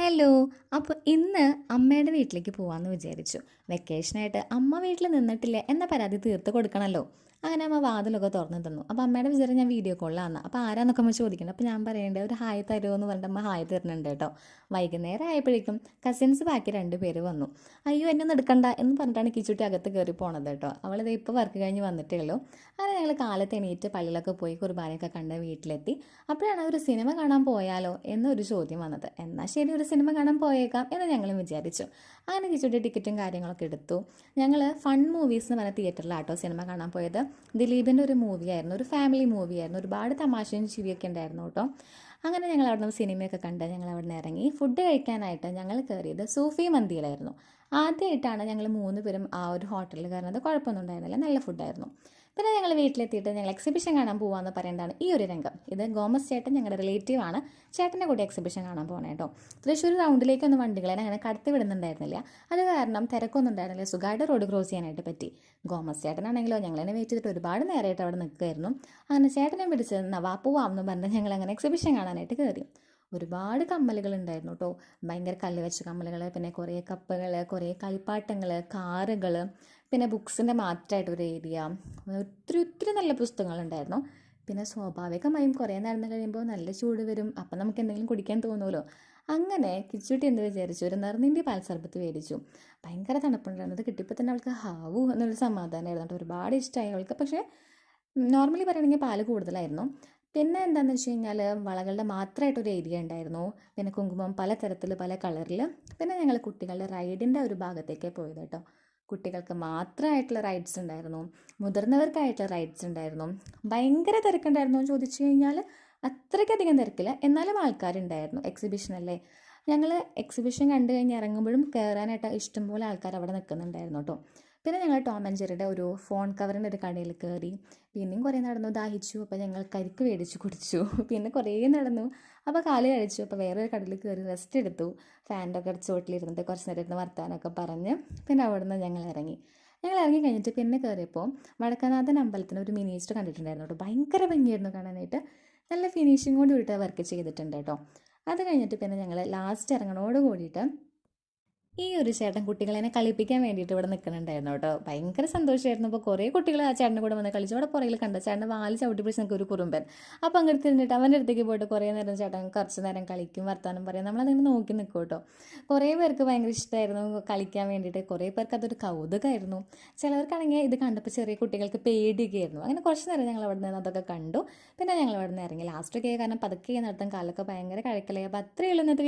Hello. അപ്പോൾ ഇന്ന് അമ്മയുടെ വീട്ടിലേക്ക് പോകാമെന്ന് വിചാരിച്ചു. വെക്കേഷനായിട്ട് അമ്മ വീട്ടിൽ നിന്നിട്ടില്ല എന്ന പരാതി തീർത്ത് കൊടുക്കണമല്ലോ. അങ്ങനെ അമ്മ വാതിലൊക്കെ തുറന്നു തന്നു. അപ്പോൾ അമ്മയുടെ വിചാരം ഞാൻ വീഡിയോ കോളിലാണ്. അപ്പോൾ ആരാന്നൊക്കെ അമ്മ ചോദിക്കണം. അപ്പോൾ ഞാൻ പറയേണ്ടത് ഒരു ഹായ് തരുമോ എന്ന് പറഞ്ഞിട്ട് അമ്മ ഹായ് തരുന്നുണ്ട് കേട്ടോ. വൈകുന്നേരം ആയപ്പോഴേക്കും കസിൻസ് ബാക്കി 2 പേര് വന്നു. അയ്യോ എന്നെ ഒന്ന് എടുക്കണ്ട എന്ന് പറഞ്ഞിട്ടാണ് കിച്ചുട്ടി അകത്ത് കയറി പോണത് കേട്ടോ. അവളിത് ഇപ്പോൾ വർക്ക് കഴിഞ്ഞ് വന്നിട്ടേ ഉള്ളൂ. അങ്ങനെ ഞങ്ങൾ കാലത്ത് എണീറ്റ് പള്ളിയിലൊക്കെ പോയി കുർബാനയൊക്കെ കണ്ട് വീട്ടിലെത്തി. അപ്പോഴാണ് ഒരു സിനിമ കാണാൻ പോയാലോ എന്നൊരു ചോദ്യം വന്നത്. എന്നാൽ ശരി, ഒരു സിനിമ കാണാൻ പോയേക്കാം എന്ന് ഞങ്ങളും വിചാരിച്ചു. അങ്ങനെ കിച്ചുട്ടി ടിക്കറ്റും കാര്യങ്ങളൊക്കെ എടുത്തു. ഞങ്ങൾ ഫൺ മൂവീസ് എന്ന് പറഞ്ഞ തിയേറ്ററിലാട്ടോ സിനിമ കാണാൻ പോയത്. ദിലീപിൻ്റെ ഒരു മൂവിയായിരുന്നു, ഒരു ഫാമിലി മൂവിയായിരുന്നു. ഒരുപാട് തമാശയും ചിരിയൊക്കെ ഉണ്ടായിരുന്നു കേട്ടോ. അങ്ങനെ ഞങ്ങൾ അവിടെ നിന്ന് സിനിമയൊക്കെ കണ്ട് ഞങ്ങൾ അവിടെ നിന്ന് ഇറങ്ങി. ഫുഡ് കഴിക്കാനായിട്ട് ഞങ്ങൾ കയറിയത് സൂഫി മന്തിയിലായിരുന്നു. ആദ്യമായിട്ടാണ് ഞങ്ങൾ 3 പേരും ആ ഒരു ഹോട്ടലിൽ കയറുന്നത്. കുഴപ്പമൊന്നും ഉണ്ടായിരുന്നില്ല, നല്ല ഫുഡായിരുന്നു. പിന്നെ ഞങ്ങൾ വീട്ടിലെത്തിയിട്ട് ഞങ്ങൾ എക്സിബിഷൻ കാണാൻ പോകാമെന്ന് പറയേണ്ടതാണ് ഈ ഒരു രംഗം. ഇത് ഗോമസ് ചേട്ടൻ ഞങ്ങളുടെ റിലേറ്റീവ് ആണ്. ചേട്ടൻ്റെ കൂടെ എക്സിബിഷൻ കാണാൻ പോകണേ കേട്ടോ. തൃശ്ശൂർ റൗണ്ടിലേക്കൊന്നും വണ്ടികളെ അങ്ങനെ കടത്തി വിടുന്നുണ്ടായിരുന്നില്ല. അത് കാരണം തിരക്കൊന്നും ഉണ്ടായിരുന്നില്ല, സുഖമായിട്ട് റോഡ് ക്രോസ് ചെയ്യാനായിട്ട് പറ്റി. ഗോമസ് ചേട്ടനാണെങ്കിലോ ഞങ്ങളതിനെ വെയിറ്റ് ചെയ്തിട്ട് ഒരുപാട് നേരമായിട്ട് അവിടെ നിൽക്കുമായിരുന്നു. അങ്ങനെ ചേട്ടനെ പിടിച്ച് നവാ പോവാമെന്ന് പറഞ്ഞ് ഞങ്ങൾ അങ്ങനെ എക്സിബിഷൻ കാണാനായിട്ട് കയറി. ഒരുപാട് കമ്മലുകൾ ഉണ്ടായിരുന്നു കേട്ടോ. ഭയങ്കര കല്ല് വെച്ച കമ്മലുകൾ, പിന്നെ കുറേ കപ്പുകൾ, കുറേ കളിപ്പാട്ടങ്ങൾ, കാറുകൾ, പിന്നെ ബുക്സിൻ്റെ മാത്രമായിട്ടൊരു ഏരിയ. ഒത്തിരി ഒത്തിരി നല്ല പുസ്തകങ്ങളുണ്ടായിരുന്നു. പിന്നെ സ്വാഭാവികമായും കുറേ നടന്നു കഴിയുമ്പോൾ നല്ല ചൂട് വരും. അപ്പം നമുക്ക് എന്തെങ്കിലും കുടിക്കാൻ തോന്നുമല്ലോ. അങ്ങനെ കിച്ചുട്ടി എന്ത് വിചാരിച്ചു, ഒരു നെറുനീണ്ടി പാൽ സർബത്ത് മേടിച്ചു. ഭയങ്കര തണുപ്പുണ്ടായിരുന്നത് കിട്ടിയപ്പോൾ തന്നെ അവൾക്ക് ഹാവു എന്നൊരു സമാധാനമായിരുന്നു കേട്ടോ. ഒരുപാട് ഇഷ്ടമായി അവൾക്ക്. പക്ഷേ നോർമലി പറയുകയാണെങ്കിൽ പാല് കൂടുതലായിരുന്നു. പിന്നെ എന്താണെന്ന് വെച്ച് കഴിഞ്ഞാൽ വളകളുടെ മാത്രമായിട്ടൊരു ഏരിയ ഉണ്ടായിരുന്നു. പിന്നെ കുങ്കുമം പലതരത്തിൽ പല കളറിൽ. പിന്നെ ഞങ്ങൾ കുട്ടികളുടെ റൈഡിൻ്റെ ഒരു ഭാഗത്തേക്ക് പോയത് കേട്ടോ. കുട്ടികൾക്ക് മാത്രമായിട്ടുള്ള റൈഡ്സ് ഉണ്ടായിരുന്നു, മുതിർന്നവർക്കായിട്ടുള്ള റൈഡ്സ് ഉണ്ടായിരുന്നു. ഭയങ്കര തിരക്കുണ്ടായിരുന്നു എന്ന് ചോദിച്ചു കഴിഞ്ഞാൽ അത്രയ്ക്കധികം തിരക്കില്ല, എന്നാലും ആൾക്കാരുണ്ടായിരുന്നു. എക്സിബിഷനല്ലേ. ഞങ്ങൾ എക്സിബിഷൻ കണ്ടു കഴിഞ്ഞ് ഇറങ്ങുമ്പോഴും കയറാനായിട്ട് ഇഷ്ടംപോലെ ആൾക്കാർ അവിടെ നിൽക്കുന്നുണ്ടായിരുന്നു കേട്ടോ. പിന്നെ ഞങ്ങൾ ടോം ആൻഡ് ജെറിയുടെ ഒരു ഫോൺ കവറിൻ്റെ ഒരു കടയിൽ കയറി. പിന്നെയും കുറേ നടന്നു, ദാഹിച്ചു. അപ്പോൾ ഞങ്ങൾ കരിക്ക് മേടിച്ച് കുടിച്ചു. പിന്നെ കുറേ നടന്നു, അപ്പോൾ കാല് കഴിച്ചു. അപ്പോൾ വേറൊരു കടയിൽ കയറി റെസ്റ്റ് എടുത്തു. ഫാനിൻ്റെ ഒക്കെ ചോട്ടിലിരുന്നിട്ട് കുറച്ച് നേരം ഇരുന്ന് വർത്താനമൊക്കെ പറഞ്ഞ് പിന്നെ അവിടെ നിന്ന് ഞങ്ങൾ ഇറങ്ങി. ഞങ്ങൾ ഇറങ്ങി കഴിഞ്ഞിട്ട് പിന്നെ കയറിയപ്പോൾ വടക്കനാഥൻ അമ്പലത്തിന് ഒരു മിനിയേച്ചർ കണ്ടിട്ടുണ്ടായിരുന്നു കേട്ടോ. ഭയങ്കര ഭംഗിയായിരുന്നു കാണാനായിട്ട്. നല്ല ഫിനിഷിങ്ങോട് കൂടിയിട്ട് വർക്ക് ചെയ്തിട്ടുണ്ട് കേട്ടോ. അത് കഴിഞ്ഞിട്ട് പിന്നെ ഞങ്ങൾ ലാസ്റ്റ് ഇറങ്ങണോട് കൂടിയിട്ട് ഈ ഒരു ചേട്ടൻ കുട്ടികളെ കളിപ്പിക്കാൻ വേണ്ടിയിട്ട് ഇവിടെ നിൽക്കുന്നുണ്ടായിരുന്നു കേട്ടോ. ഭയങ്കര സന്തോഷമായിരുന്നു. അപ്പോൾ കുറേ കുട്ടികൾ ആ ചേട്ടൻ്റെ കൂടെ വന്ന് കളിച്ചു. അവിടെ പുറകിൽ കണ്ട ചേട്ടൻ്റെ വാല് ചവിട്ടി പിടിച്ച് നിൽക്കുക ഒരു കുറുമ്പൻ. അപ്പോൾ അങ്ങോട്ട് തിരിഞ്ഞിട്ട് അവൻ്റെ അടുത്തേക്ക് പോയിട്ട് കുറേ നേരം ചേട്ടൻ കുറച്ച് നേരം കളിക്കും, വർത്താനം പറയാം. നമ്മളതിങ്ങനെ നോക്കി നിൽക്കും കേട്ടോ. കുറേ പേർക്ക് ഭയങ്കര ഇഷ്ടമായിരുന്നു കളിക്കാൻ വേണ്ടിയിട്ട്. കുറേ പേർക്ക് അതൊരു കൗതുകമായിരുന്നു. ചിലവർക്കാണെങ്കിൽ ഇത് കണ്ടപ്പോൾ ചെറിയ കുട്ടികൾക്ക് പേടിയൊക്കെ ആയിരുന്നു. അങ്ങനെ കുറച്ച് നേരം ഞങ്ങൾ അവിടെ നിന്ന് അതൊക്കെ കണ്ടു. പിന്നെ ഞങ്ങൾ അവിടെ നിന്ന് ഇറങ്ങി. ലാസ്റ്റൊക്കെ കാരണം പതുക്കെ നടത്താൻ കാലൊക്കെ ഭയങ്കര കഴക്കലായി. അപ്പോൾ അത്രയേ ഉള്ളൂ ഇന്നത്തെ